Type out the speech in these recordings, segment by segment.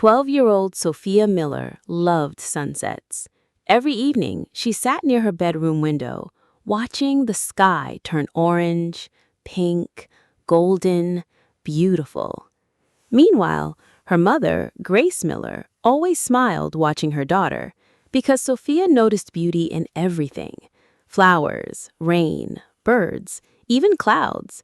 12-year-old Sophia Miller loved sunsets. Every evening, she sat near her bedroom window, watching the sky turn orange, pink, golden, beautiful. Meanwhile, her mother, Grace Miller, always smiled watching her daughter because Sophia noticed beauty in everything: flowers, rain, birds, even clouds.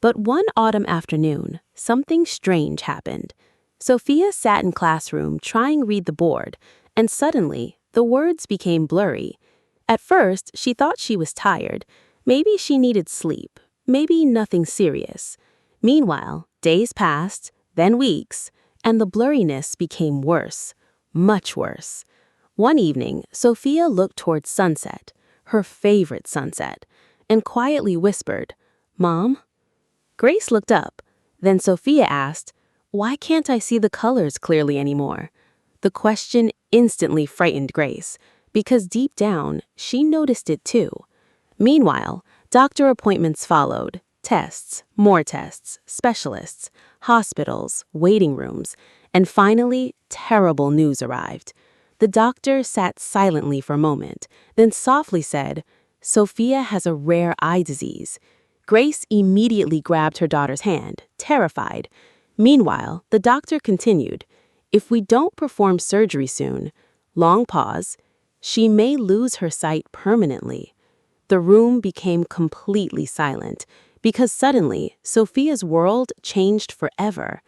But one autumn afternoon, something strange happened. Sophia sat in classroom trying to read the board, and suddenly, the words became blurry. At first, she thought she was tired. Maybe she needed sleep. Maybe nothing serious. Meanwhile, days passed, then weeks, and the blurriness became worse, much worse. One evening, Sophia looked towards sunset, her favorite sunset, and quietly whispered, "Mom?" Grace looked up. Then Sophia asked, "Why can't I see the colors clearly anymore?" The question instantly frightened Grace, because deep down, she noticed it too. Meanwhile, doctor appointments followed: tests, more tests, specialists, hospitals, waiting rooms, and finally, terrible news arrived. The doctor sat silently for a moment, then softly said, "Sophia has a rare eye disease." Grace immediately grabbed her daughter's hand, terrified. Meanwhile, the doctor continued, "If we don't perform surgery soon," long pause, "she may lose her sight permanently." The room became completely silent because suddenly Sophia's world changed forever.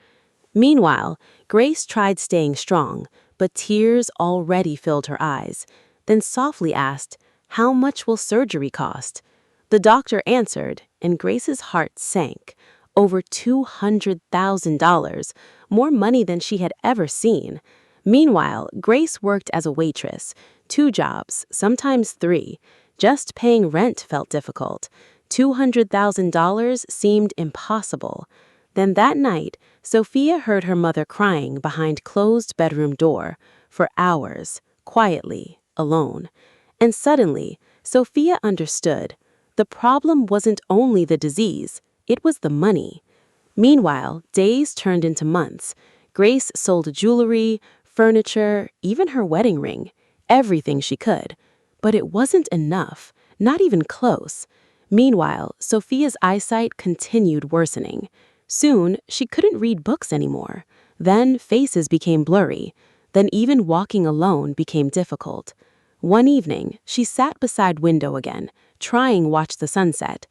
Meanwhile, Grace tried staying strong, but tears already filled her eyes, then softly asked, "How much will surgery cost?" The doctor answered, and Grace's heart sank. Over $200,000, more money than she had ever seen. Meanwhile, Grace worked as a waitress, 2 jobs, sometimes 3. Just paying rent felt difficult. $200,000 seemed impossible. Then that night, Sophia heard her mother crying behind closed bedroom door, for hours, quietly, alone. And suddenly, Sophia understood. The problem wasn't only the disease, it was the money. Meanwhile, days turned into months. Grace sold jewelry, furniture, even her wedding ring, everything she could. But it wasn't enough, not even close. Meanwhile, Sophia's eyesight continued worsening. Soon, she couldn't read books anymore. Then faces became blurry. Then even walking alone became difficult. One evening, she sat beside window again, trying to watch the sunset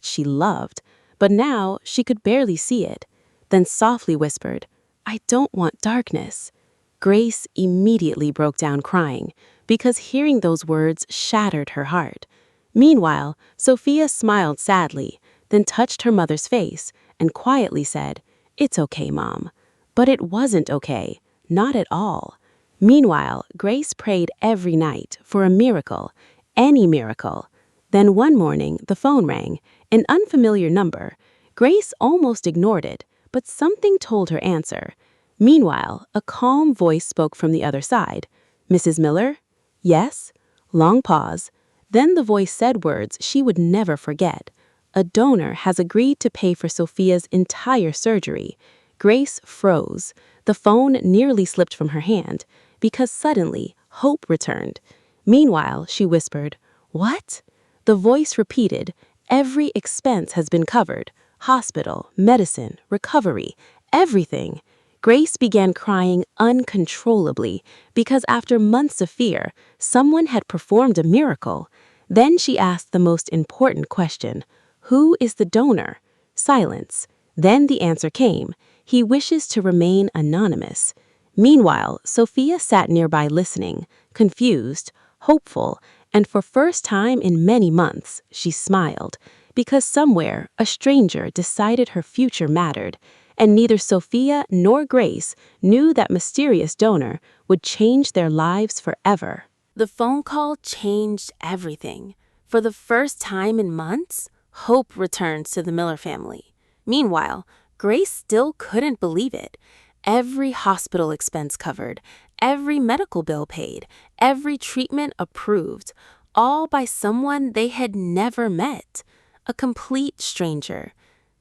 she loved, but now she could barely see it. Then softly whispered, "I don't want darkness." Grace immediately broke down crying, because hearing those words shattered her heart. Meanwhile, Sophia smiled sadly, then touched her mother's face and quietly said, "It's okay, Mom." But it wasn't okay, not at all. Meanwhile, Grace prayed every night for a miracle, any miracle. Then one morning, the phone rang, an unfamiliar number. Grace almost ignored it, but something told her answer. Meanwhile, a calm voice spoke from the other side. "Mrs. Miller?" "Yes?" Long pause. Then the voice said words she would never forget. "A donor has agreed to pay for Sophia's entire surgery." Grace froze. The phone nearly slipped from her hand, because suddenly, hope returned. Meanwhile, she whispered, "What?" The voice repeated, "Every expense has been covered. Hospital, medicine, recovery, everything." Grace began crying uncontrollably because after months of fear, someone had performed a miracle. Then she asked the most important question: "Who is the donor?" Silence. Then the answer came: "He wishes to remain anonymous." Meanwhile, Sophia sat nearby listening, confused, hopeful, and for first time in many months, she smiled, because somewhere a stranger decided her future mattered, and neither Sophia nor Grace knew that mysterious donor would change their lives forever. The phone call changed everything. For the first time in months, hope returned to the Miller family. Meanwhile, Grace still couldn't believe it. Every hospital expense covered, every medical bill paid, every treatment approved, all by someone they had never met. A complete stranger.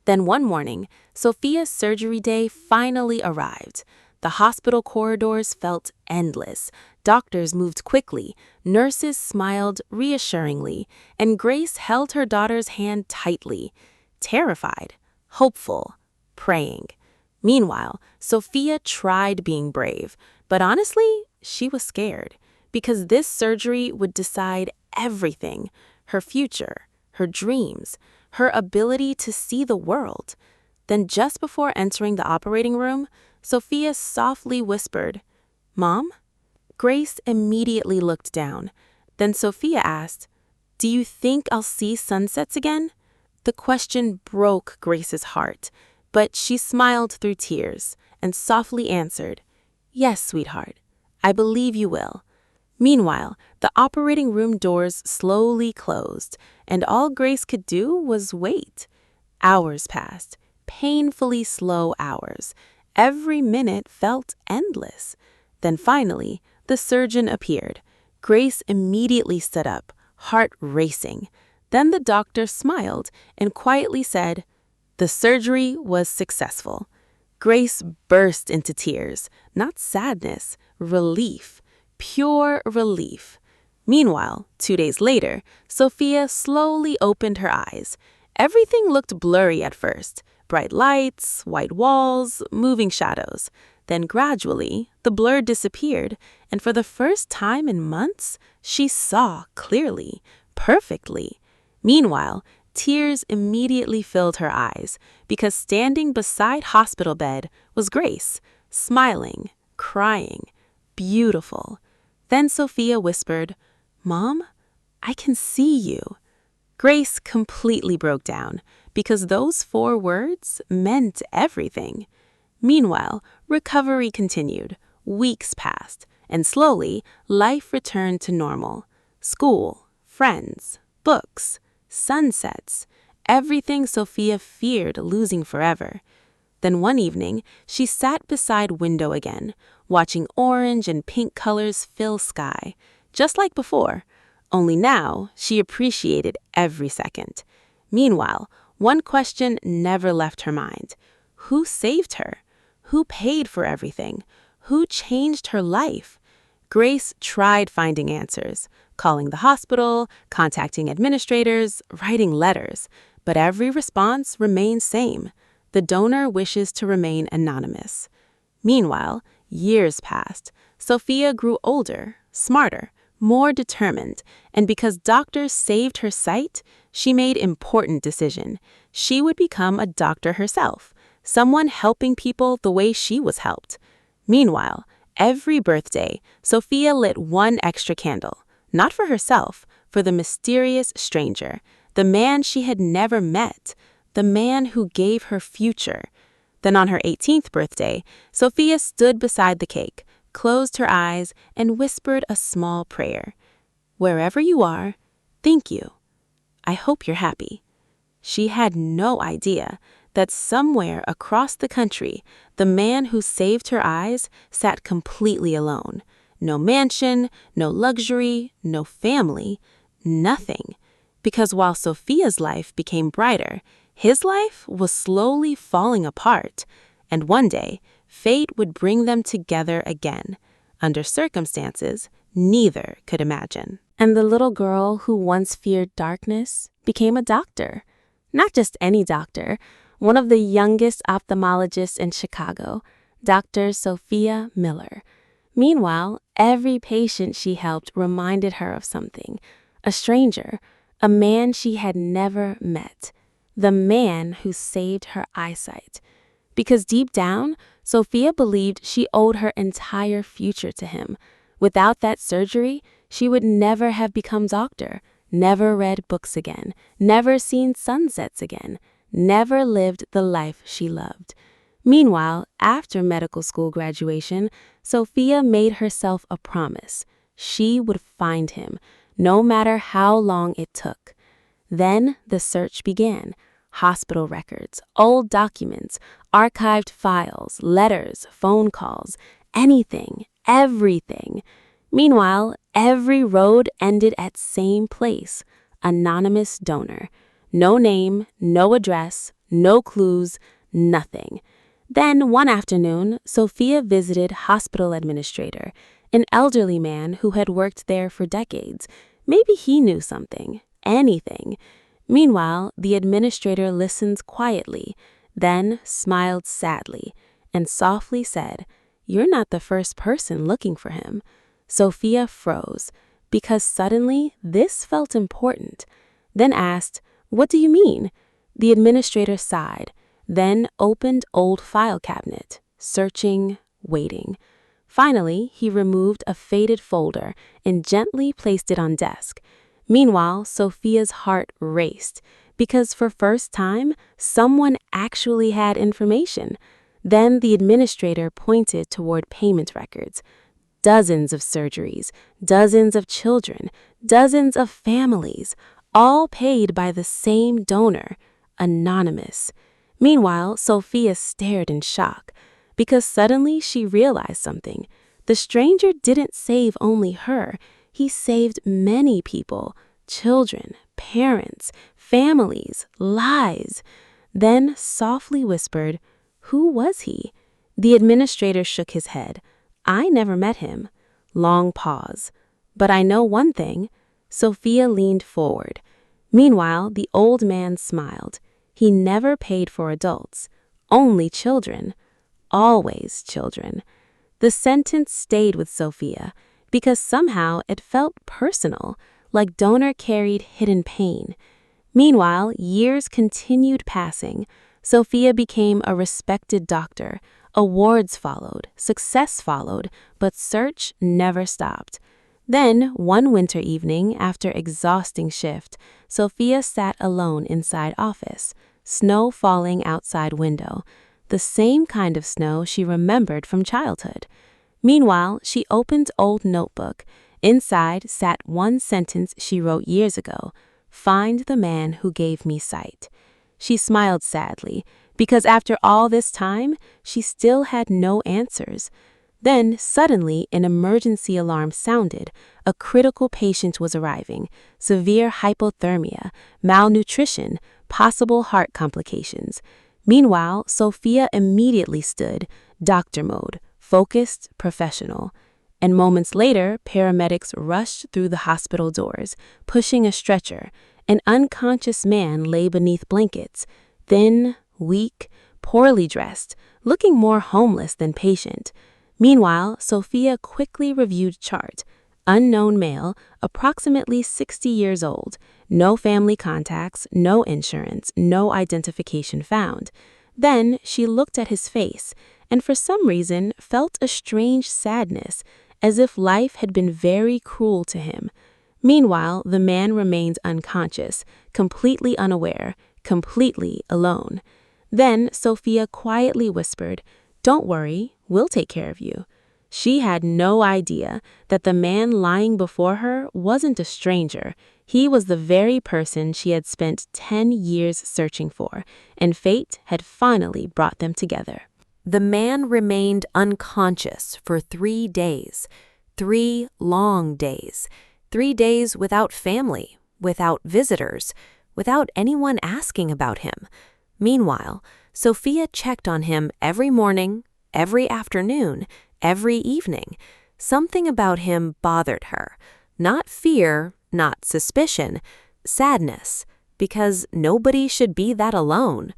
Then one morning, Sophia's surgery day finally arrived. The hospital corridors felt endless. Doctors moved quickly, nurses smiled reassuringly, and Grace held her daughter's hand tightly, terrified, hopeful, praying. Meanwhile, Sophia tried being brave, but honestly, she was scared because this surgery would decide everything: her future, her dreams, her ability to see the world. Then, just before entering the operating room, Sophia softly whispered, "Mom?" Grace immediately looked down. Then Sophia asked, "Do you think I'll see sunsets again?" The question broke Grace's heart, but she smiled through tears and softly answered, "Yes, sweetheart, I believe you will." Meanwhile, the operating room doors slowly closed, and all Grace could do was wait. Hours passed, painfully slow hours. Every minute felt endless. Then finally, the surgeon appeared. Grace immediately stood up, heart racing. Then the doctor smiled and quietly said, "The surgery was successful." Grace burst into tears, not sadness, relief, pure relief. Meanwhile, 2 days later, Sophia slowly opened her eyes. Everything looked blurry at first: bright lights, white walls, moving shadows. Then gradually, the blur disappeared, and for the first time in months, she saw clearly, perfectly. Meanwhile, tears immediately filled her eyes because standing beside hospital bed was Grace, smiling, crying, beautiful. Then Sophia whispered, "Mom, I can see you." Grace completely broke down because those 4 words meant everything. Meanwhile, recovery continued. Weeks passed, and slowly, life returned to normal. School, friends, books, sunsets, everything Sophia feared losing forever. Then one evening, she sat beside window again, watching orange and pink colors fill sky, just like before. Only now, she appreciated every second. Meanwhile, one question never left her mind. Who saved her? Who paid for everything? Who changed her life? Grace tried finding answers, calling the hospital, contacting administrators, writing letters, but every response remained same. The donor wishes to remain anonymous. Meanwhile, years passed. Sophia grew older, smarter, more determined, and because doctors saved her sight, she made important decision. She would become a doctor herself, someone helping people the way she was helped. Meanwhile, every birthday, Sophia lit one extra candle, not for herself, for the mysterious stranger, the man she had never met, the man who gave her future. Then on her 18th birthday, Sophia stood beside the cake, closed her eyes, and whispered a small prayer. "Wherever you are, thank you. I hope you're happy." She had no idea that somewhere across the country, the man who saved her eyes sat completely alone. No mansion, no luxury, no family, nothing. Because while Sophia's life became brighter, his life was slowly falling apart, and one day, fate would bring them together again, under circumstances neither could imagine. And the little girl who once feared darkness became a doctor. Not just any doctor, one of the youngest ophthalmologists in Chicago, Dr. Sophia Miller. Meanwhile, every patient she helped reminded her of something: a stranger, a man she had never met, the man who saved her eyesight. Because deep down, Sophia believed she owed her entire future to him. Without that surgery, she would never have become doctor, never read books again, never seen sunsets again, never lived the life she loved. Meanwhile, after medical school graduation, Sophia made herself a promise. She would find him, no matter how long it took. Then the search began. Hospital records, old documents, archived files, letters, phone calls, anything, everything. Meanwhile, every road ended at same place: anonymous donor. No name, no address, no clues, nothing. Then, one afternoon, Sophia visited hospital administrator, an elderly man who had worked there for decades. Maybe he knew something, anything. Meanwhile, the administrator listened quietly, then smiled sadly, and softly said, "You're not the first person looking for him." Sophia froze, because suddenly this felt important, then asked, "What do you mean?" The administrator sighed, then opened old file cabinet, searching, waiting. Finally, he removed a faded folder and gently placed it on desk. Meanwhile, Sophia's heart raced, because for first time, someone actually had information. Then the administrator pointed toward payment records. Dozens of surgeries, dozens of children, dozens of families, all paid by the same donor, anonymous. Meanwhile, Sophia stared in shock, because suddenly she realized something. The stranger didn't save only her, he saved many people, children, parents, families, lives. Then softly whispered, "Who was he?" The administrator shook his head. "I never met him." Long pause. "But I know one thing." Sophia leaned forward. Meanwhile, the old man smiled. He never paid for adults, only children, always children. The sentence stayed with Sophia because somehow it felt personal, like donor carried hidden pain. Meanwhile, years continued passing. Sophia became a respected doctor. Awards followed, success followed, but search never stopped. Then, one winter evening, after exhausting shift, Sophia sat alone inside office, snow falling outside window, the same kind of snow she remembered from childhood. Meanwhile, she opened old notebook. Inside sat one sentence she wrote years ago, "Find the man who gave me sight." She smiled sadly, because after all this time, she still had no answers. Then, suddenly, an emergency alarm sounded. A critical patient was arriving. Severe hypothermia, malnutrition, possible heart complications. Meanwhile, Sophia immediately stood, doctor mode, focused, professional. And moments later, paramedics rushed through the hospital doors, pushing a stretcher. An unconscious man lay beneath blankets, thin, weak, poorly dressed, looking more homeless than patient. Meanwhile, Sophia quickly reviewed chart. Unknown male, approximately 60 years old. No family contacts, no insurance, no identification found. Then she looked at his face, and for some reason felt a strange sadness, as if life had been very cruel to him. Meanwhile, the man remained unconscious, completely unaware, completely alone. Then Sophia quietly whispered, "Don't worry, we'll take care of you." She had no idea that the man lying before her wasn't a stranger. He was the very person she had spent 10 years searching for, and fate had finally brought them together. The man remained unconscious for 3 days. 3 long days. 3 days without family, without visitors, without anyone asking about him. Meanwhile, Sophia checked on him every morning, every afternoon, every evening. Something about him bothered her. Not fear, not suspicion, sadness, because nobody should be that alone.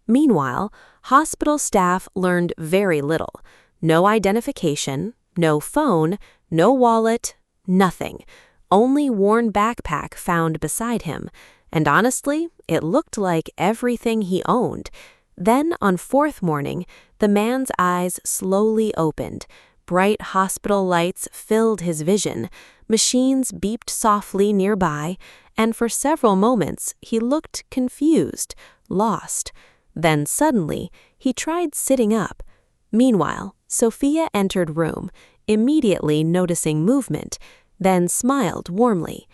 Meanwhile, hospital staff learned very little. No identification, no phone, no wallet, nothing. Only worn backpack found beside him. And honestly, it looked like everything he owned. Then, on 4th morning, the man's eyes slowly opened. Bright hospital lights filled his vision. Machines beeped softly nearby, and for several moments he looked confused, lost. Then suddenly, he tried sitting up. Meanwhile, Sophia entered room, immediately noticing movement, then smiled warmly.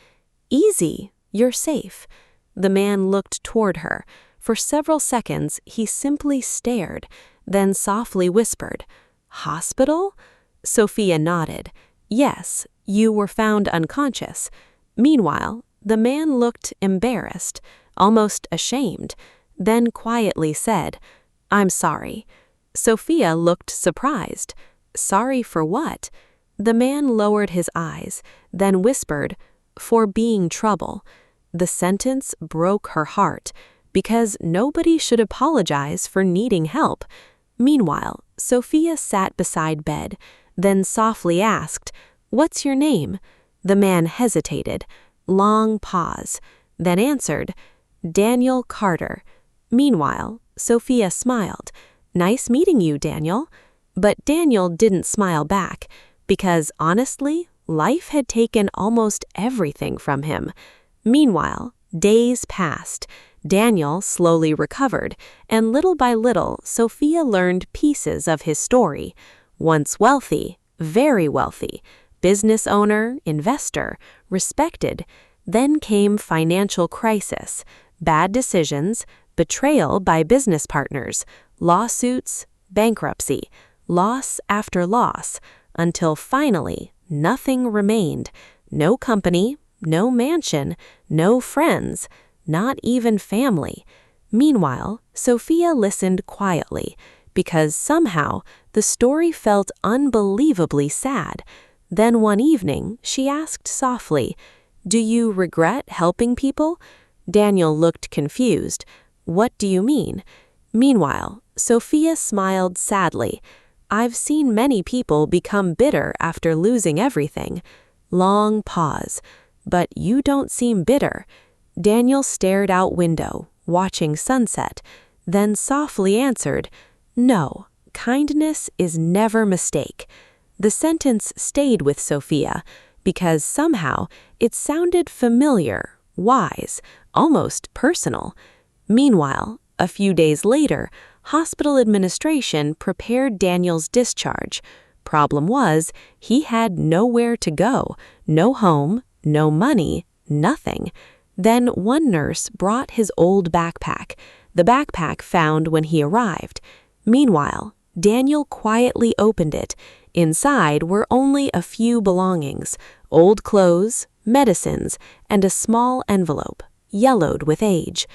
"Easy, you're safe." The man looked toward her. For several seconds, he simply stared, then softly whispered, "Hospital?" Sophia nodded. "Yes, you were found unconscious." Meanwhile, the man looked embarrassed, almost ashamed, then quietly said, "I'm sorry." Sophia looked surprised. Sorry for what? The man lowered his eyes, then whispered, for being trouble. The sentence broke her heart, because nobody should apologize for needing help. Meanwhile, Sophia sat beside bed, then softly asked, "What's your name?" The man hesitated. Long pause, then answered, "Daniel Carter." Meanwhile, Sophia smiled. "Nice meeting you, Daniel." But Daniel didn't smile back, because honestly, life had taken almost everything from him. Meanwhile, days passed. Daniel slowly recovered, and little by little, Sophia learned pieces of his story. Once wealthy, very wealthy, business owner, investor, respected, then came financial crisis, bad decisions, betrayal by business partners, lawsuits, bankruptcy, loss after loss, until finally nothing remained. No company, no mansion, no friends, not even family. Meanwhile, Sophia listened quietly, because somehow the story felt unbelievably sad. Then one evening, she asked softly, "Do you regret helping people?" Daniel looked confused. "What do you mean?" Meanwhile, Sophia smiled sadly. "I've seen many people become bitter after losing everything." Long pause. "But you don't seem bitter." Daniel stared out window, watching sunset, then softly answered, "No, kindness is never mistake." The sentence stayed with Sophia, because somehow it sounded familiar, wise, almost personal. Meanwhile, a few days later, hospital administration prepared Daniel's discharge. Problem was, he had nowhere to go, no home, no money, nothing. Then one nurse brought his old backpack, the backpack found when he arrived. Meanwhile, Daniel quietly opened it. Inside were only a few belongings, old clothes, medicines, and a small envelope, yellowed with age.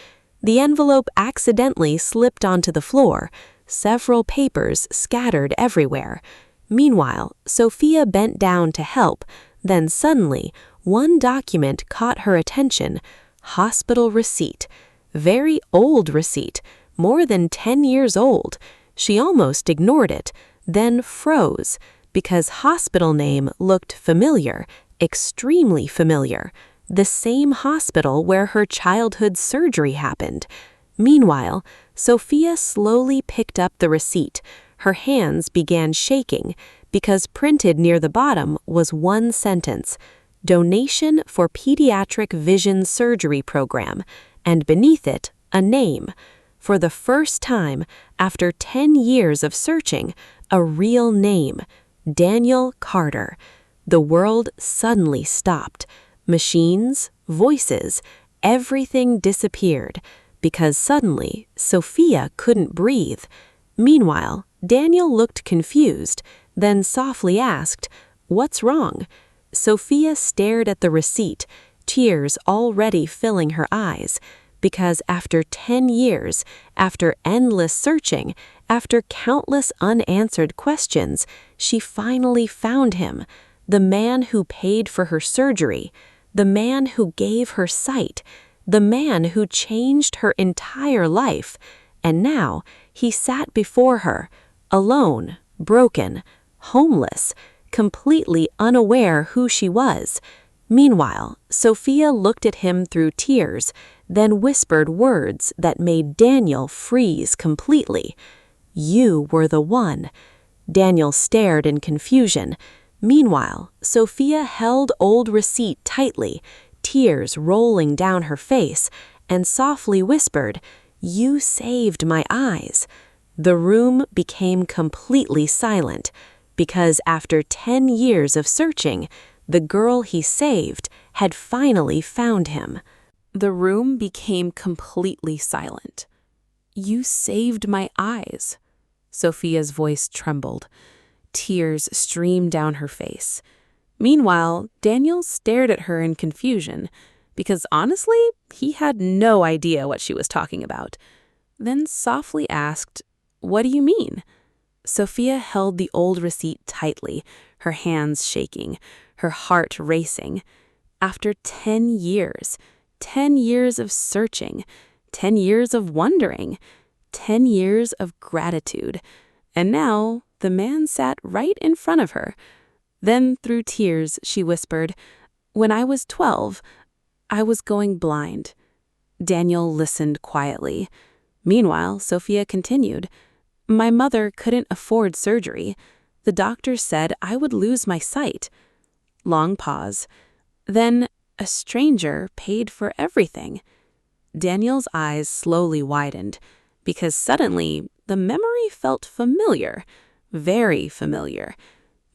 The envelope accidentally slipped onto the floor, several papers scattered everywhere. Meanwhile, Sophia bent down to help, then suddenly, one document caught her attention: hospital receipt. Very old receipt, more than 10 years old. She almost ignored it, then froze, because hospital name looked familiar, extremely familiar. The same hospital where her childhood surgery happened. Meanwhile, Sophia slowly picked up the receipt. Her hands began shaking, because printed near the bottom was one sentence: "Donation for Pediatric Vision Surgery Program," and beneath it, a name. For the first time, after 10 years of searching, a real name: Daniel Carter. The world suddenly stopped. Machines, voices, everything disappeared, because suddenly Sophia couldn't breathe. Meanwhile, Daniel looked confused, then softly asked, "What's wrong?" Sophia stared at the receipt, tears already filling her eyes, because after 10 years, after endless searching, after countless unanswered questions, she finally found him, the man who paid for her surgery, the man who gave her sight, the man who changed her entire life. And now he sat before her, alone, broken, homeless, completely unaware who she was. Meanwhile, Sophia looked at him through tears, then whispered words that made Daniel freeze completely. "You were the one." Daniel stared in confusion. Meanwhile, Sophia held old receipt tightly, tears rolling down her face, and softly whispered, "You saved my eyes." The room became completely silent, because after 10 years of searching, the girl he saved had finally found him. The room became completely silent. "You saved my eyes." Sophia's voice trembled. Tears streamed down her face. Meanwhile, Daniel stared at her in confusion, because honestly, he had no idea what she was talking about. Then softly asked, "What do you mean?" Sophia held the old receipt tightly, her hands shaking, her heart racing. After 10 years, 10 years of searching, 10 years of wondering, 10 years of gratitude. And now the man sat right in front of her. Then, through tears, she whispered, "When I was 12, I was going blind." Daniel listened quietly. Meanwhile, Sophia continued, "My mother couldn't afford surgery. The doctor said I would lose my sight." Long pause. Then a stranger paid for everything. Daniel's eyes slowly widened, because suddenly the memory felt familiar, very familiar.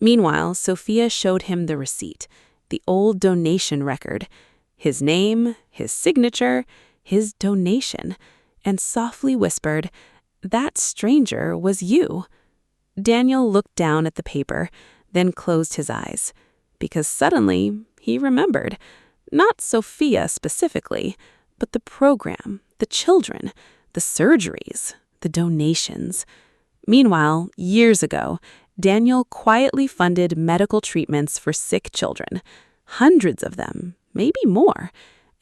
Meanwhile, Sophia showed him the receipt, the old donation record, his name, his signature, his donation, and softly whispered, "That stranger was you." Daniel looked down at the paper, then closed his eyes, because suddenly he remembered, not Sophia specifically, but the program, the children, the surgeries, the donations. Meanwhile, years ago, Daniel quietly funded medical treatments for sick children, hundreds of them, maybe more.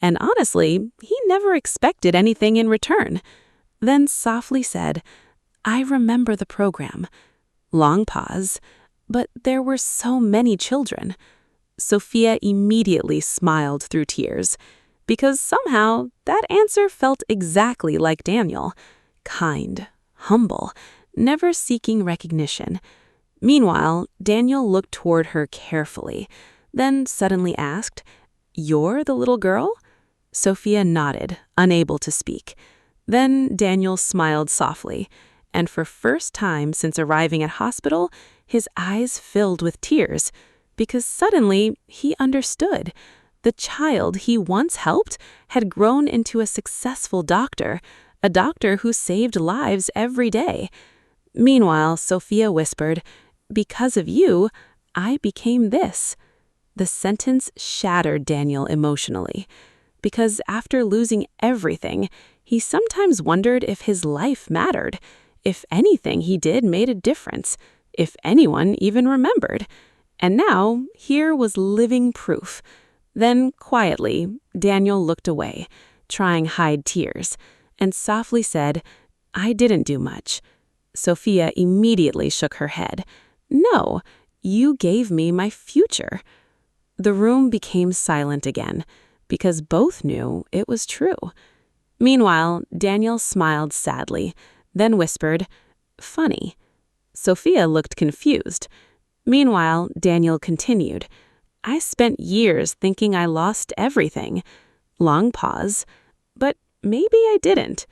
And honestly, he never expected anything in return. Then softly said, "I remember the program." Long pause. "But there were so many children." Sophia immediately smiled through tears, because somehow that answer felt exactly like Daniel. Kind, humble, never seeking recognition. Meanwhile, Daniel looked toward her carefully, then suddenly asked, "You're the little girl?" Sophia nodded, unable to speak. Then Daniel smiled softly, and for first time since arriving at hospital, his eyes filled with tears, because suddenly he understood. The child he once helped had grown into a successful doctor, a doctor who saved lives every day. Meanwhile, Sophia whispered, "Because of you, I became this." The sentence shattered Daniel emotionally, because after losing everything, he sometimes wondered if his life mattered, if anything he did made a difference, if anyone even remembered. And now, here was living proof. Then, quietly, Daniel looked away, trying to hide tears, and softly said, "I didn't do much." Sophia immediately shook her head. "No, you gave me my future." The room became silent again, because both knew it was true. Meanwhile, Daniel smiled sadly, then whispered, "Funny." Sophia looked confused. Meanwhile, Daniel continued, "I spent years thinking I lost everything." Long pause. "But maybe I didn't."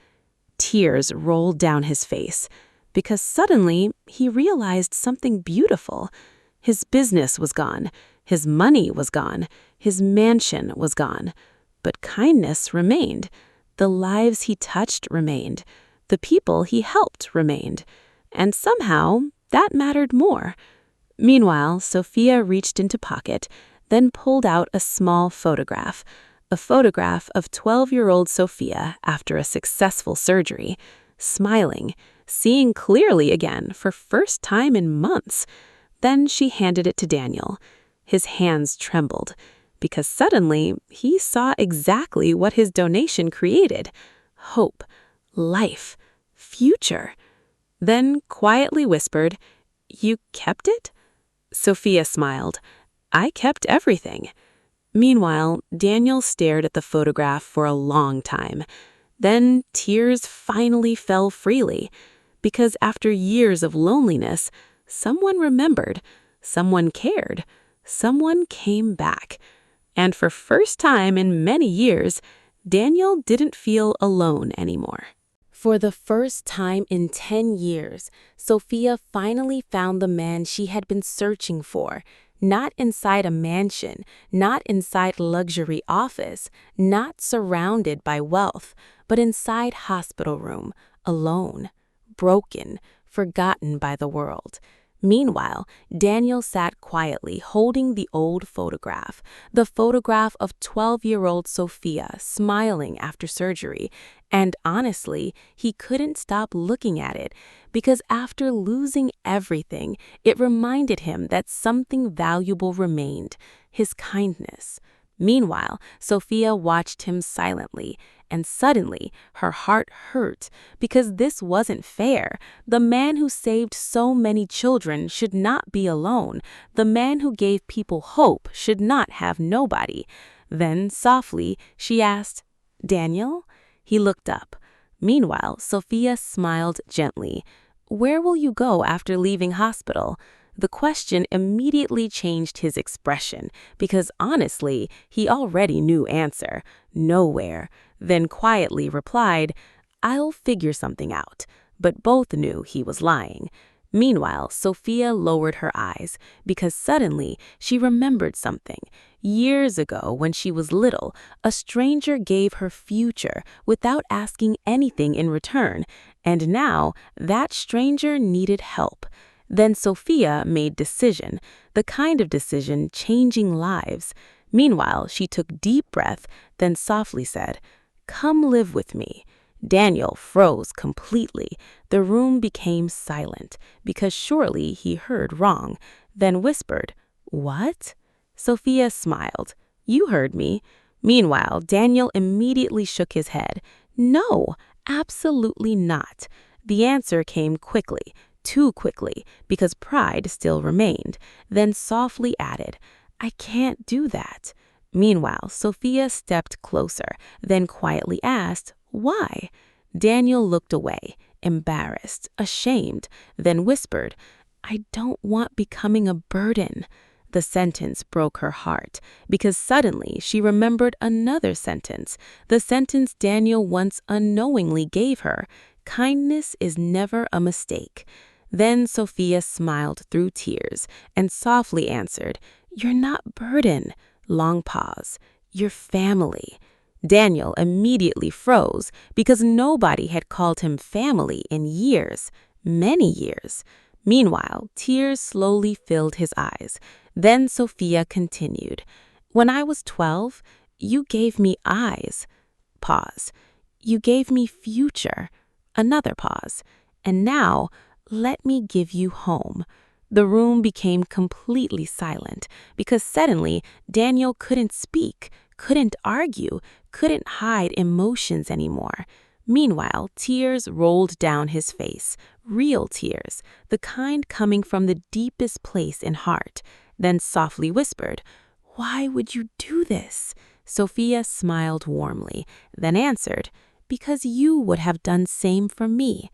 Tears rolled down his face, because suddenly he realized something beautiful. His business was gone, his money was gone, his mansion was gone. But kindness remained. The lives he touched remained. The people he helped remained. And somehow, that mattered more. Meanwhile, Sophia reached into pocket, then pulled out a small photograph, a photograph of 12-year-old Sophia after a successful surgery, smiling, seeing clearly again for first time in months. Then she handed it to Daniel. His hands trembled, because suddenly he saw exactly what his donation created: hope, life, future. Then quietly whispered, "You kept it?" Sophia smiled. "I kept everything." Meanwhile, Daniel stared at the photograph for a long time. Then tears finally fell freely, because after years of loneliness, someone remembered, someone cared, someone came back. And for first time in many years, Daniel didn't feel alone anymore. For the first time in 10 years, Sophia finally found the man she had been searching for, not inside a mansion, not inside a luxury office, not surrounded by wealth, but inside hospital room, alone, broken, forgotten by the world. Meanwhile, Daniel sat quietly holding the old photograph, the photograph of 12-year-old Sophia smiling after surgery, and honestly, he couldn't stop looking at it because after losing everything, it reminded him that something valuable remained: his kindness. Meanwhile, Sophia watched him silently, and suddenly her heart hurt because this wasn't fair. The man who saved so many children should not be alone. The man who gave people hope should not have nobody. Then, softly, she asked, "Daniel?" He looked up. Meanwhile, Sophia smiled gently. "Where will you go after leaving hospital?" The question immediately changed his expression because honestly, he already knew answer: nowhere. Then quietly replied, "I'll figure something out." But both knew he was lying. Meanwhile, Sophia lowered her eyes because suddenly she remembered something. Years ago, when she was little, a stranger gave her future without asking anything in return, and now that stranger needed help. Then Sophia made decision, the kind of decision changing lives. Meanwhile, she took deep breath, then softly said, "Come live with me." Daniel froze completely. The room became silent because surely he heard wrong, then whispered, "What?" Sophia smiled. "You heard me." Meanwhile, Daniel immediately shook his head. "No, absolutely not." The answer came quickly. Too quickly, because pride still remained, then softly added, "I can't do that." Meanwhile, Sophia stepped closer, then quietly asked, "Why?" Daniel looked away, embarrassed, ashamed, then whispered, "I don't want becoming a burden." The sentence broke her heart, because suddenly she remembered another sentence, the sentence Daniel once unknowingly gave her: "Kindness is never a mistake." Then Sophia smiled through tears and softly answered, "You're not burden." Long pause. "You're family." Daniel immediately froze because nobody had called him family in years, many years. Meanwhile, tears slowly filled his eyes. Then Sophia continued, "When I was 12, you gave me eyes." Pause. "You gave me future." Another pause. "And now, let me give you home." The room became completely silent because suddenly Daniel couldn't speak, couldn't argue, couldn't hide emotions anymore. Meanwhile, tears rolled down his face, real tears, the kind coming from the deepest place in heart. Then softly whispered, "Why would you do this?" Sophia smiled warmly, then answered, "Because you would have done same for me."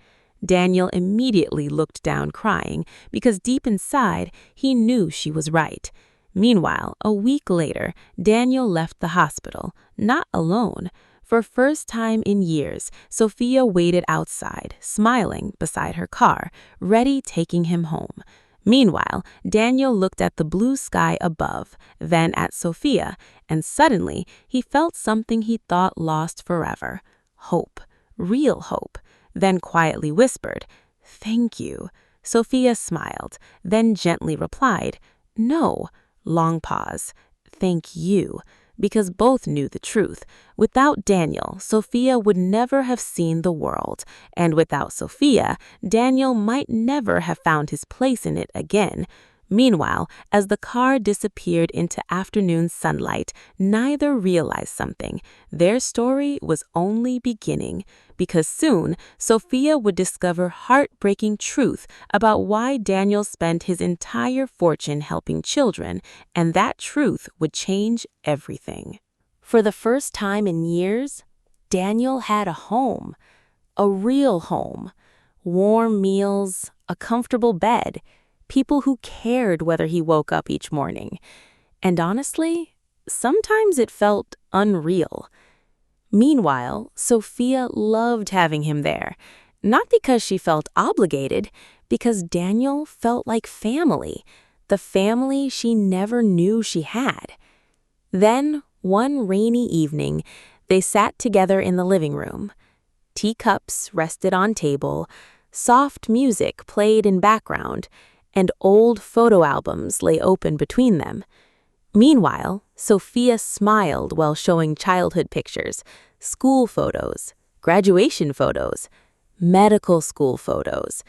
Daniel immediately looked down crying because deep inside he knew she was right. Meanwhile, a week later, Daniel left the hospital, not alone. For first time in years, Sophia waited outside, smiling beside her car, ready taking him home. Meanwhile, Daniel looked at the blue sky above, then at Sophia, and suddenly he felt something he thought lost forever: hope, real hope. Then quietly whispered, "Thank you." Sophia smiled, then gently replied, "No." Long pause. "Thank you." Because both knew the truth. Without Daniel, Sophia would never have seen the world. And without Sophia, Daniel might never have found his place in it again. Meanwhile, as the car disappeared into afternoon sunlight, neither realized something. Their story was only beginning, because soon Sophia would discover heartbreaking truth about why Daniel spent his entire fortune helping children, and that truth would change everything. For the first time in years, Daniel had a home, a real home, warm meals, a comfortable bed, people who cared whether he woke up each morning. And honestly, sometimes it felt unreal. Meanwhile, Sophia loved having him there, not because she felt obligated, because Daniel felt like family, the family she never knew she had. Then, one rainy evening, they sat together in the living room. Teacups rested on table, soft music played in background, and old photo albums lay open between them. Meanwhile, Sophia smiled while showing childhood pictures, school photos, graduation photos, medical school photos.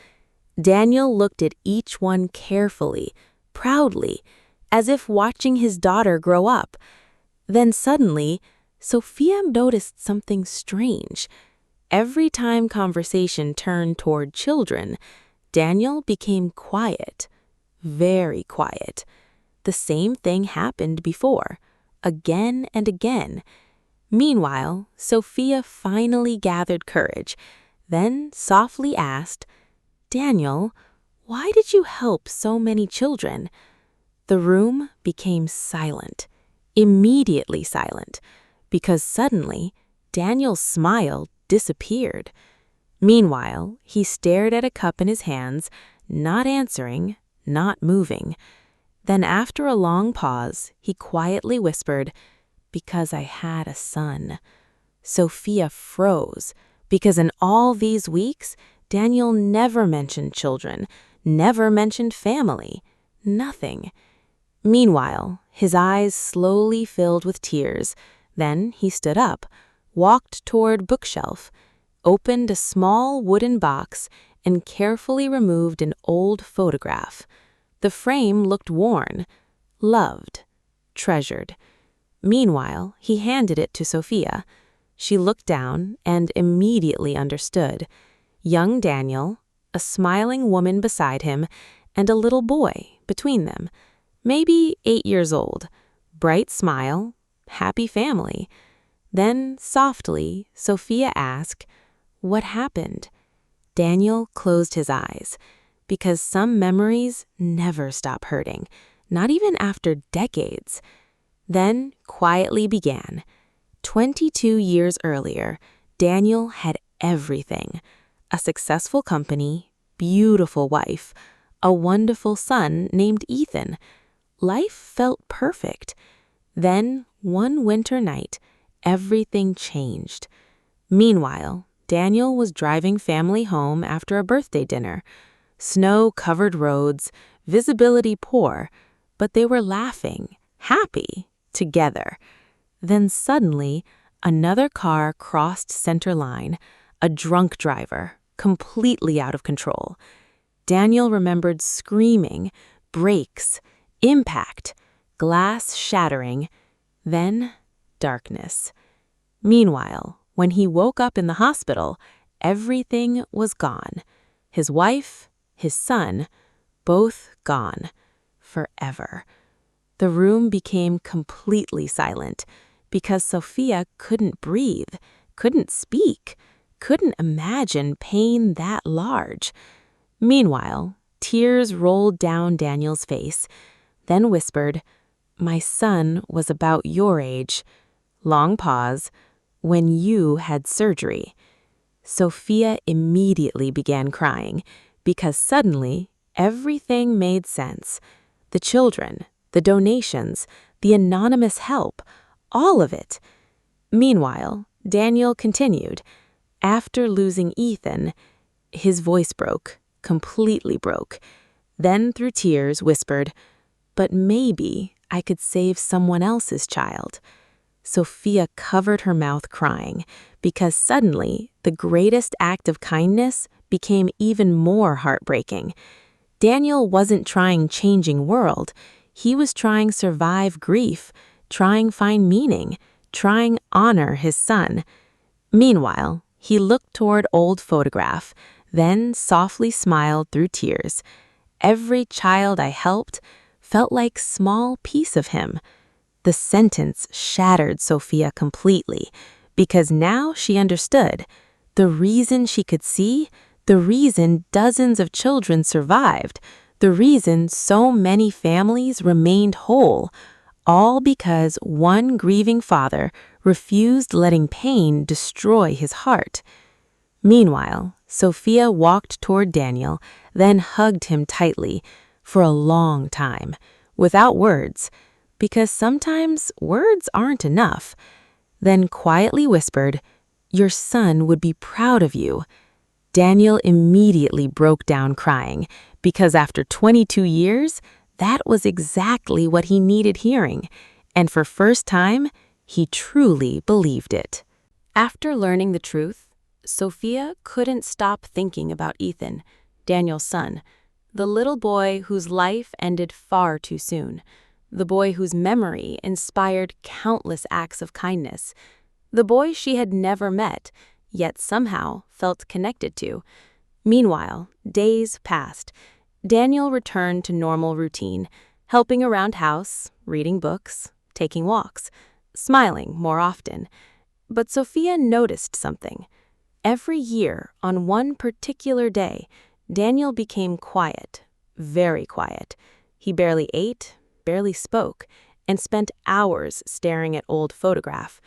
Daniel looked at each one carefully, proudly, as if watching his daughter grow up. Then suddenly, Sophia noticed something strange. Every time conversation turned toward children, Daniel became quiet, very quiet. The same thing happened before, again and again. Meanwhile, Sophia finally gathered courage, then softly asked, "Daniel, why did you help so many children?" The room became silent, immediately silent, because suddenly Daniel's smile disappeared. Meanwhile, he stared at a cup in his hands, not answering, not moving. Then after a long pause, he quietly whispered, "Because I had a son." Sophia froze, because in all these weeks, Daniel never mentioned children, never mentioned family, nothing. Meanwhile, his eyes slowly filled with tears. Then he stood up, walked toward bookshelf, opened a small wooden box, and carefully removed an old photograph. The frame looked worn, loved, treasured. Meanwhile, he handed it to Sophia. She looked down and immediately understood. Young Daniel, a smiling woman beside him, and a little boy between them, maybe 8 years old. Bright smile, happy family. Then, softly, Sophia asked, "What happened?" Daniel closed his eyes, because some memories never stop hurting, not even after decades. Then quietly began. 22 years earlier, Daniel had everything: a successful company, beautiful wife, a wonderful son named Ethan. Life felt perfect. Then, one winter night, everything changed. Meanwhile, Daniel was driving family home after a birthday dinner. Snow-covered roads, visibility poor, but they were laughing, happy, together. Then suddenly, another car crossed center line, a drunk driver, completely out of control. Daniel remembered screaming, brakes, impact, glass shattering, then darkness. Meanwhile, when he woke up in the hospital, everything was gone. His wife, his son, both gone, forever. The room became completely silent because Sophia couldn't breathe, couldn't speak, couldn't imagine pain that large. Meanwhile, tears rolled down Daniel's face, then whispered, "My son was about your age." Long pause. "When you had surgery." Sophia immediately began crying because suddenly everything made sense. The children, the donations, the anonymous help, all of it. Meanwhile, Daniel continued. After losing Ethan, his voice broke, completely broke. Then through tears whispered, "But maybe I could save someone else's child." Sophia covered her mouth crying because suddenly the greatest act of kindness became even more heartbreaking. Daniel wasn't trying changing world. He was trying survive grief, trying find meaning, trying honor his son. Meanwhile, he looked toward old photograph, then softly smiled through tears. Every child I helped felt like small piece of him. The sentence shattered Sophia completely, because now she understood. The reason she could see, the reason dozens of children survived, the reason so many families remained whole, all because one grieving father refused letting pain destroy his heart. Meanwhile, Sophia walked toward Daniel, then hugged him tightly, for a long time, without words, because sometimes words aren't enough. Then quietly whispered, "Your son would be proud of you." Daniel immediately broke down crying because after 22 years, that was exactly what he needed hearing. And for first time, he truly believed it. After learning the truth, Sophia couldn't stop thinking about Ethan, Daniel's son, the little boy whose life ended far too soon, the boy whose memory inspired countless acts of kindness, the boy she had never met, yet somehow felt connected to. Meanwhile, days passed. Daniel returned to normal routine, helping around house, reading books, taking walks, smiling more often. But Sophia noticed something. Every year, on one particular day, Daniel became quiet, very quiet. He barely ate, barely spoke, and spent hours staring at old photograph.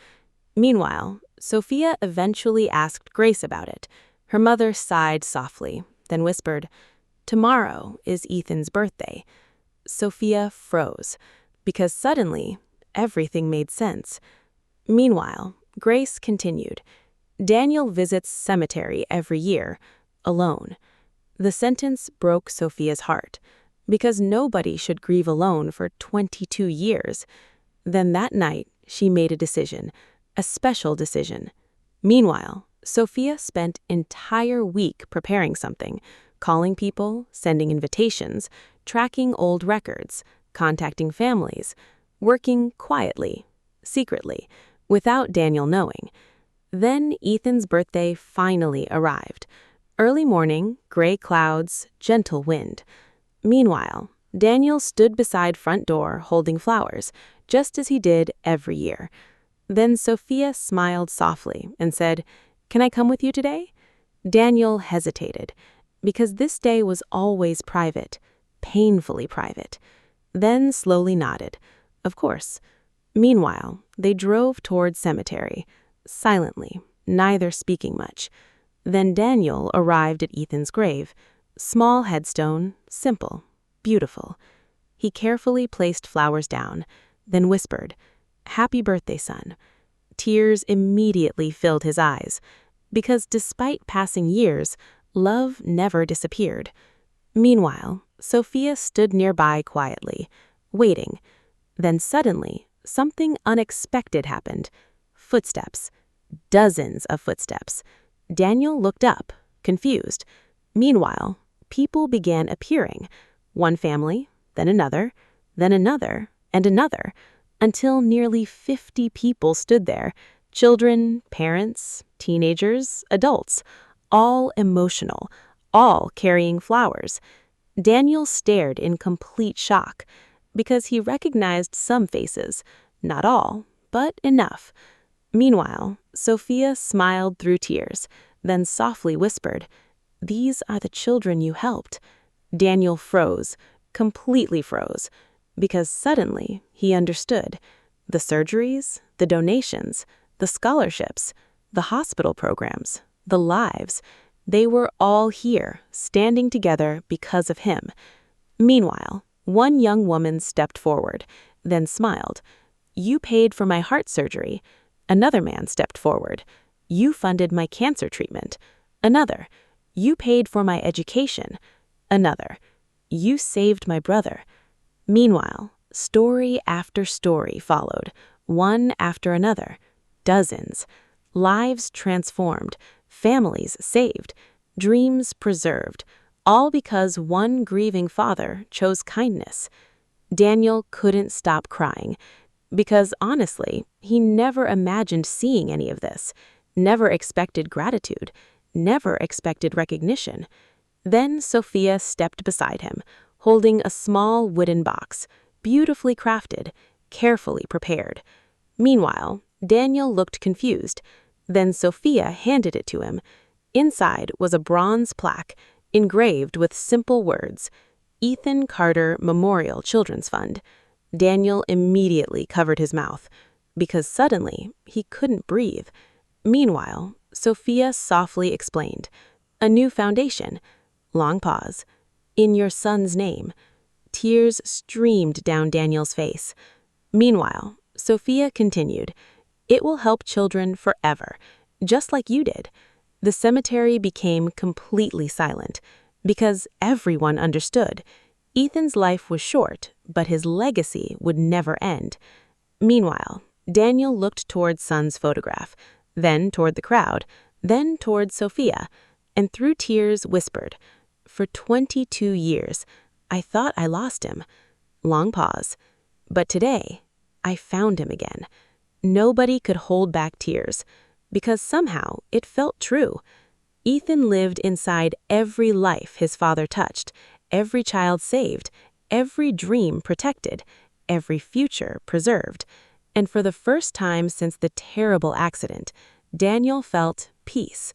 Meanwhile, Sophia eventually asked Grace about it. Her mother sighed softly, then whispered, "Tomorrow is Ethan's birthday." Sophia froze, because suddenly, everything made sense. Meanwhile, Grace continued, "Daniel visits cemetery every year, alone." The sentence broke Sophia's heart, because nobody should grieve alone for 22 years. Then that night, she made a decision, a special decision. Meanwhile, Sophia spent entire week preparing something, calling people, sending invitations, tracking old records, contacting families, working quietly, secretly, without Daniel knowing. Then Ethan's birthday finally arrived. Early morning, gray clouds, gentle wind. Meanwhile, Daniel stood beside front door holding flowers, just as he did every year. Then Sophia smiled softly and said, "Can I come with you today?" Daniel hesitated, because this day was always private, painfully private. Then slowly nodded. Of course. Meanwhile, they drove toward cemetery, silently, neither speaking much. Then Daniel arrived at Ethan's grave. Small headstone, simple, beautiful. He carefully placed flowers down, then whispered, "Happy birthday, son." Tears immediately filled his eyes, because despite passing years, love never disappeared. Meanwhile, Sophia stood nearby quietly, waiting. Then suddenly, something unexpected happened. Footsteps. Dozens of footsteps. Daniel looked up, confused. Meanwhile, people began appearing. One family, then another, and another, until nearly 50 people stood there. Children, parents, teenagers, adults, all emotional, all carrying flowers. Daniel stared in complete shock, because he recognized some faces, not all, but enough. Meanwhile, Sophia smiled through tears, then softly whispered, "These are the children you helped." Daniel froze, completely froze, because suddenly he understood. The surgeries, the donations, the scholarships, the hospital programs, the lives, they were all here, standing together because of him. Meanwhile, one young woman stepped forward, then smiled. "You paid for my heart surgery." Another man stepped forward. "You funded my cancer treatment." Another. "You paid for my education." Another. "You saved my brother." Meanwhile, story after story followed, one after another. Dozens. Lives transformed, families saved, dreams preserved, all because one grieving father chose kindness. Daniel couldn't stop crying, because honestly, he never imagined seeing any of this, never expected gratitude, never expected recognition. Then Sophia stepped beside him, holding a small wooden box, beautifully crafted, carefully prepared. Meanwhile, Daniel looked confused. Then Sophia handed it to him. Inside was a bronze plaque, engraved with simple words, "Ethan Carter Memorial Children's Fund." Daniel immediately covered his mouth, because suddenly he couldn't breathe. Meanwhile, Sophia softly explained, "A new foundation." Long pause. "In your son's name." Tears streamed down Daniel's face. Meanwhile, Sophia continued, "It will help children forever, just like you did." The cemetery became completely silent because everyone understood. Ethan's life was short, but his legacy would never end. Meanwhile, Daniel looked toward son's photograph, then toward the crowd, then toward Sophia, and through tears whispered, "For 22 years, I thought I lost him." Long pause. "But today, I found him again." Nobody could hold back tears, because somehow it felt true. Ethan lived inside every life his father touched, every child saved, every dream protected, every future preserved. And for the first time since the terrible accident, Daniel felt peace,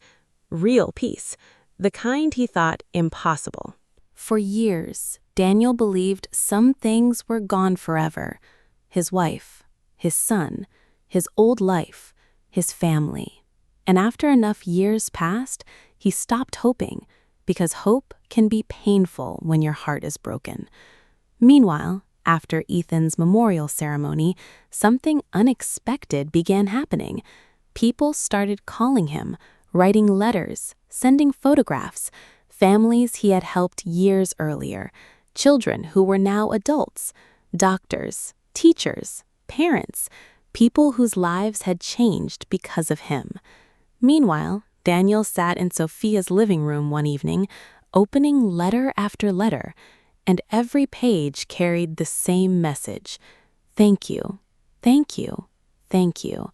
real peace, the kind he thought impossible. For years, Daniel believed some things were gone forever. His wife, his son, his old life, his family. And after enough years passed, he stopped hoping, because hope can be painful when your heart is broken. Meanwhile, after Ethan's memorial ceremony, something unexpected began happening. People started calling him, writing letters, sending photographs, families he had helped years earlier, children who were now adults, doctors, teachers, parents, people whose lives had changed because of him. Meanwhile, Daniel sat in Sophia's living room one evening, opening letter after letter, and every page carried the same message: "Thank you, thank you, thank you."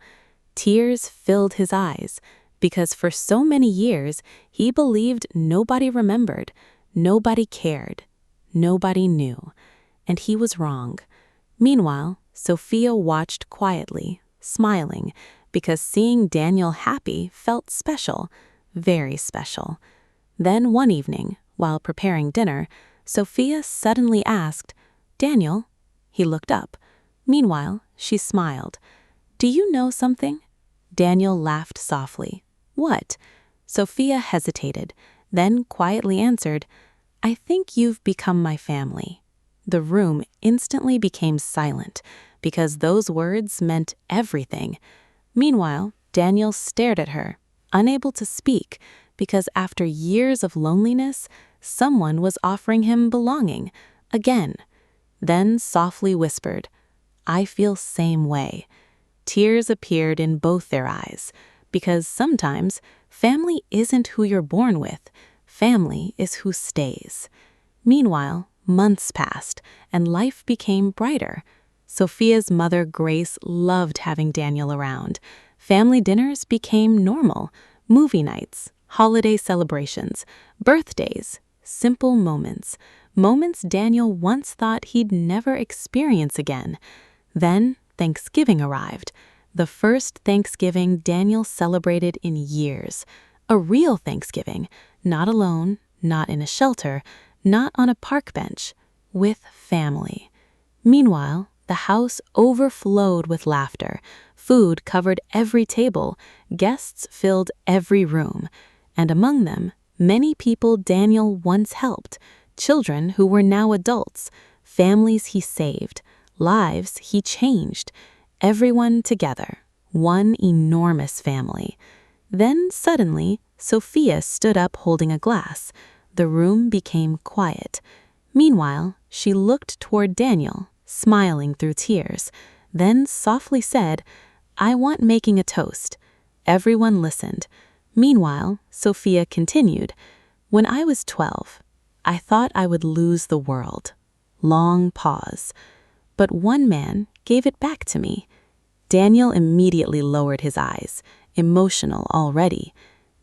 Tears filled his eyes, because for so many years he believed nobody remembered, nobody cared, nobody knew. And he was wrong. Meanwhile, Sophia watched quietly, smiling, because seeing Daniel happy felt special, very special. Then one evening, while preparing dinner, Sophia suddenly asked, "Daniel?" He looked up. Meanwhile, she smiled. "Do you know something?" Daniel laughed softly. "What?" Sophia hesitated, then quietly answered, "I think you've become my family." The room instantly became silent, because those words meant everything. Meanwhile, Daniel stared at her, unable to speak, because after years of loneliness, someone was offering him belonging, again. Then softly whispered, "I feel same way." Tears appeared in both their eyes, because sometimes family isn't who you're born with, family is who stays. Meanwhile, months passed, and life became brighter. Sophia's mother, Grace, loved having Daniel around. Family dinners became normal, movie nights, holiday celebrations, birthdays, simple moments, moments Daniel once thought he'd never experience again. Then Thanksgiving arrived, the first Thanksgiving Daniel celebrated in years. A real Thanksgiving, not alone, not in a shelter, not on a park bench, with family. Meanwhile, the house overflowed with laughter. Food covered every table, guests filled every room, and among them, many people Daniel once helped, children who were now adults, families he saved, lives he changed, everyone together, one enormous family. Then suddenly, Sophia stood up holding a glass. The room became quiet. Meanwhile, she looked toward Daniel, smiling through tears, then softly said, "I want making a toast." Everyone listened. Meanwhile, Sophia continued, "When I was 12, I thought I would lose the world." Long pause. But one man gave it back to me. Daniel immediately lowered his eyes, emotional already.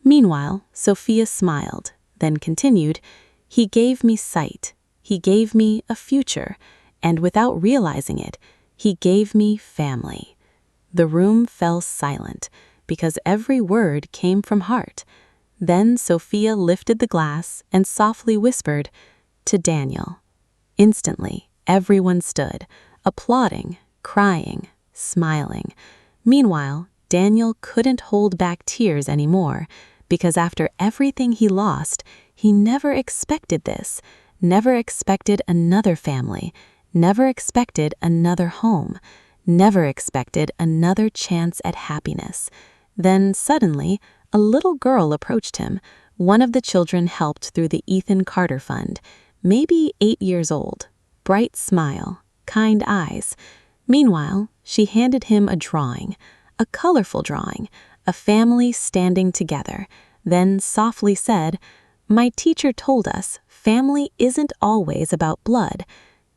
Meanwhile, Sophia smiled, then continued, "He gave me sight. He gave me a future. And without realizing it, he gave me family." The room fell silent, because every word came from heart. Then Sophia lifted the glass and softly whispered, "To Daniel." Instantly, everyone stood, applauding, crying, smiling. Meanwhile, Daniel couldn't hold back tears anymore, because after everything he lost, he never expected this, never expected another family, never expected another home, never expected another chance at happiness. Then suddenly, a little girl approached him. One of the children helped through the Ethan Carter Fund, maybe 8 years old. Bright smile, kind eyes. Meanwhile, she handed him a drawing, a colorful drawing, a family standing together, then softly said, "My teacher told us family isn't always about blood."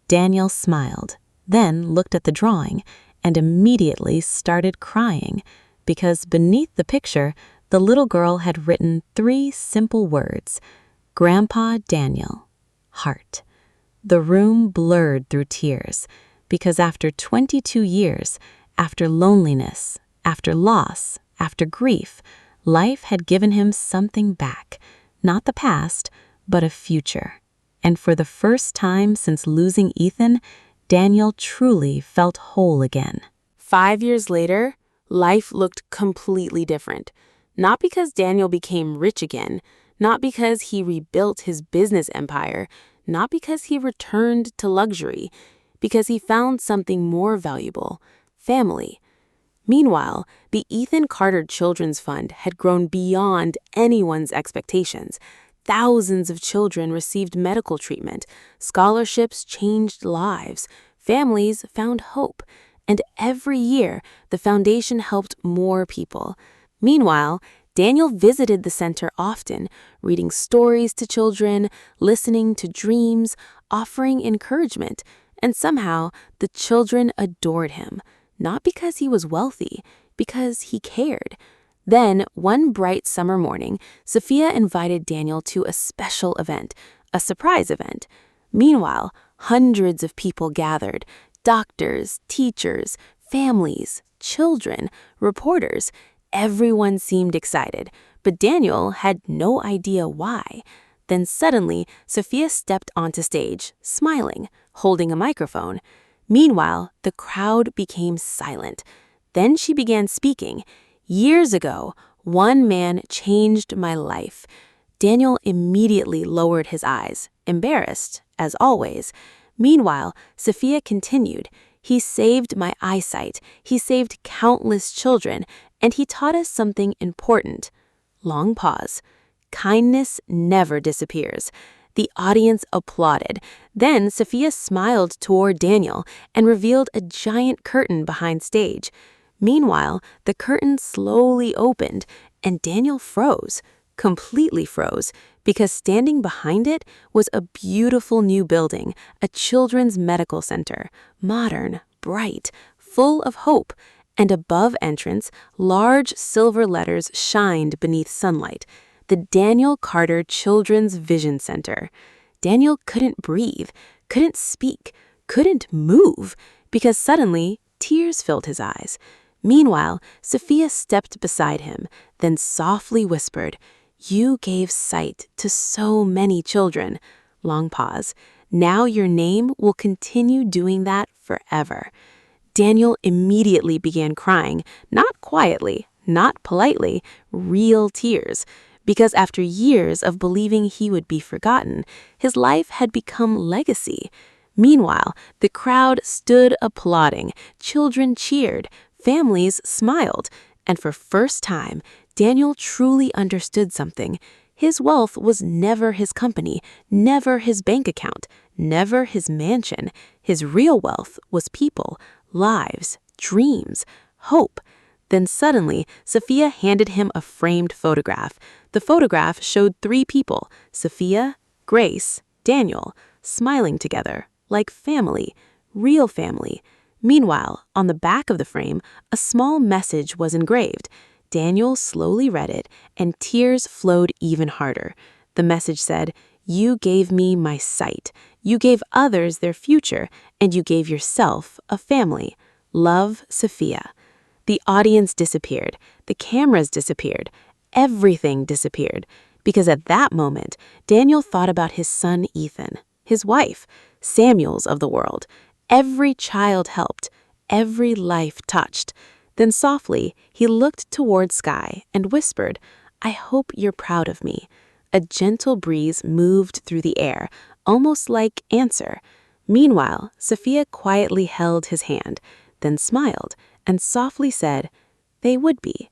Daniel smiled, then looked at the drawing, and immediately started crying, because beneath the picture, the little girl had written 3 simple words: Grandpa Daniel, heart. The room blurred through tears, because after 22 years, after loneliness, after loss, after grief, life had given him something back, not the past, but a future. And for the first time since losing Ethan, Daniel truly felt whole again. 5 years later, life looked completely different. Not because Daniel became rich again, not because he rebuilt his business empire, not because he returned to luxury, because he found something more valuable: family. Meanwhile, the Ethan Carter Children's Fund had grown beyond anyone's expectations. Thousands of children received medical treatment, scholarships changed lives, families found hope, and every year the foundation helped more people. Meanwhile, Daniel visited the center often, reading stories to children, listening to dreams, offering encouragement, and somehow the children adored him, not because he was wealthy, because he cared. Then, one bright summer morning, Sophia invited Daniel to a special event, a surprise event. Meanwhile, hundreds of people gathered: doctors, teachers, families, children, reporters. Everyone seemed excited, but Daniel had no idea why. Then suddenly, Sophia stepped onto stage, smiling, holding a microphone. Meanwhile, the crowd became silent. Then she began speaking. "Years ago, one man changed my life." Daniel immediately lowered his eyes, embarrassed, as always. Meanwhile, Sophia continued, "He saved my eyesight, he saved countless children, and he taught us something important." Long pause. Kindness never disappears. The audience applauded. Then Sophia smiled toward Daniel and revealed a giant curtain behind stage. Meanwhile, the curtain slowly opened, and Daniel froze, completely froze, because standing behind it was a beautiful new building, a children's medical center, modern, bright, full of hope, and above entrance, large silver letters shined beneath sunlight: the Daniel Carter Children's Vision Center. Daniel couldn't breathe, couldn't speak, couldn't move, because suddenly tears filled his eyes. Meanwhile, Sophia stepped beside him, then softly whispered, "You gave sight to so many children." Long pause. "Now your name will continue doing that forever." Daniel immediately began crying, not quietly, not politely, real tears, because after years of believing he would be forgotten, his life had become legacy. Meanwhile, the crowd stood applauding, children cheered, families smiled, and for first time, Daniel truly understood something. His wealth was never his company, never his bank account, never his mansion. His real wealth was people, lives, dreams, hope. Then suddenly, Sophia handed him a framed photograph. The photograph showed 3 people: Sophia, Grace, Daniel, smiling together, like family, real family. Meanwhile, on the back of the frame, a small message was engraved. Daniel slowly read it, and tears flowed even harder. The message said, "You gave me my sight. You gave others their future, and you gave yourself a family. Love, Sophia." The audience disappeared. The cameras disappeared. Everything disappeared. Because at that moment, Daniel thought about his son Ethan, his wife, Samuels of the world. Every child helped. Every life touched. Then softly, he looked toward sky and whispered, "I hope you're proud of me." A gentle breeze moved through the air, almost like answer. Meanwhile, Sophia quietly held his hand, then smiled and softly said, "They would be."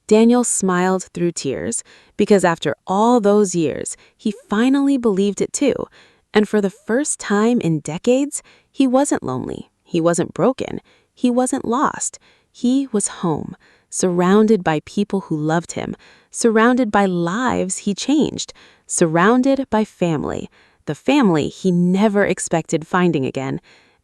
Daniel smiled through tears because after all those years, he finally believed it too. And for the first time in decades, he wasn't lonely. He wasn't broken. He wasn't lost. He was home, surrounded by people who loved him, surrounded by lives he changed, surrounded by family, the family he never expected finding again.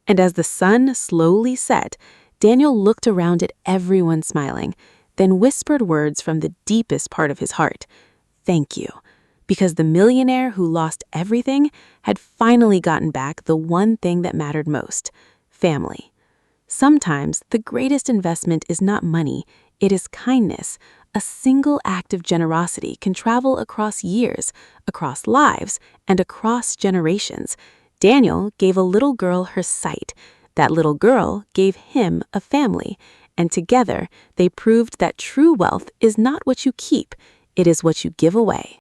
And as the sun slowly set, Daniel looked around at everyone smiling, then whispered words from the deepest part of his heart. Thank you. Because the millionaire who lost everything had finally gotten back the one thing that mattered most: family. Sometimes the greatest investment is not money, it is kindness. A single act of generosity can travel across years, across lives, and across generations. Daniel gave a little girl her sight. That little girl gave him a family. And together, they proved that true wealth is not what you keep, it is what you give away.